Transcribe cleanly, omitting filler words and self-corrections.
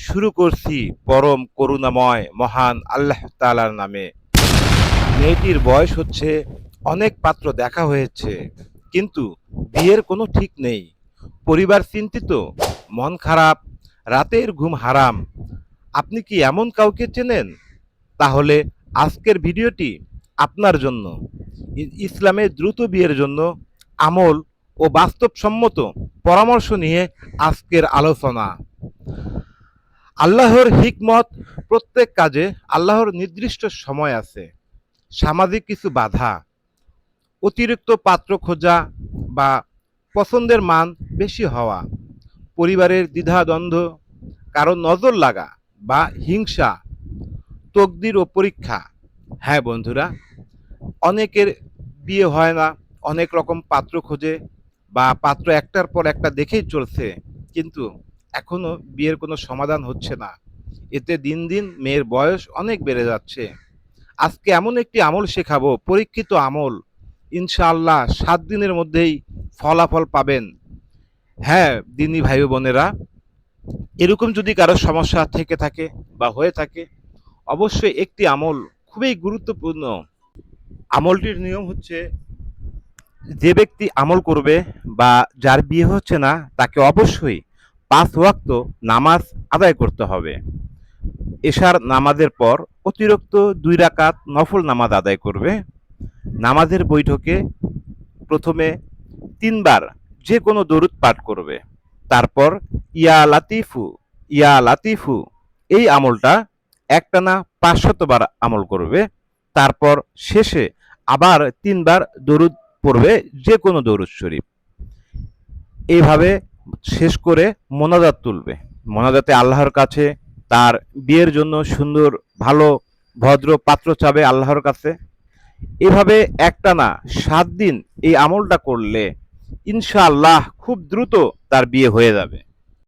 শুরু করছি পরম করুণাময় মহান আল্লাহ তাআলার নামে। মেয়েটির বয়স হচ্ছে, অনেক পাত্র দেখা হয়েছে, কিন্তু বিয়ের কোনো ঠিক নেই। পরিবার চিন্তিত, মন খারাপ, রাতের ঘুম হারাম। আপনি কি এমন কাউকে চেনেন? তাহলে আজকের ভিডিওটি আপনার জন্য। ইসলামে দ্রুত বিয়ের জন্য আমল ও বাস্তবসম্মত পরামর্শ নিয়ে আজকের আলোচনা। আল্লাহর হিকমত। প্রত্যেক কাজে আল্লাহর নির্দিষ্ট সময় আছে। সামাজিক কিছু বাধা, অতিরিক্ত পাত্র খোঁজা বা পছন্দের মান বেশি হওয়া, পরিবারের দ্বিধাদ্বন্দ্ব, কারো নজর লাগা বা হিংসা, তকদির ও পরীক্ষা। হ্যাঁ বন্ধুরা, অনেকের বিয়ে হয় না, অনেক রকম পাত্র খোঁজে বা পাত্র একটার পর একটা দেখেই চলছে, কিন্তু এখনো বিয়ের কোনো সমাধান হচ্ছে না। এতে দিন দিন মেয়ের বয়স অনেক বেড়ে যাচ্ছে। আজকে এমন একটি আমল শেখাবো, পরীক্ষিত আমল, ইনশাআল্লাহ 7 দিনের মধ্যেই ফলাফল পাবেন। হ্যাঁ দিনী ভাই বোনেরা, এরকম যদি কারো সমস্যা থেকে থাকে বা হয়ে থাকে, অবশ্যই একটি আমল খুবই গুরুত্বপূর্ণ। আমলটির নিয়ম হচ্ছে, যে ব্যক্তি আমল করবে বা যার বিয়ে হচ্ছে না, তাকে অবশ্যই 5 ওয়াক্ত নামাজ আদায় করতে হবে। এশার নামাজের পর অতিরিক্ত 2 রাকাত নফল নামাজ আদায় করবে। নামাজের বৈঠকে প্রথমে 3 বার যে কোনো দরুদ পাঠ করবে। তারপর ইয়া লাতিফু, ইয়া লাতিফু, এই আমলটা একটানা 500 বার আমল করবে। তারপর শেষে আবার 3 বার দরুদ পড়বে, যে কোনো দরুদ শরীফ। এইভাবে শেষ করে মোনাজাত তুলবে। মোনাজাতে আল্লাহর কাছে তার বিয়ের জন্য সুন্দর, ভালো, ভদ্র পাত্র চাবে আল্লাহর কাছে। এভাবে একটানা 7 দিন এই আমলটা করলে ইনশাআল্লাহ খুব দ্রুত তার বিয়ে হয়ে যাবে।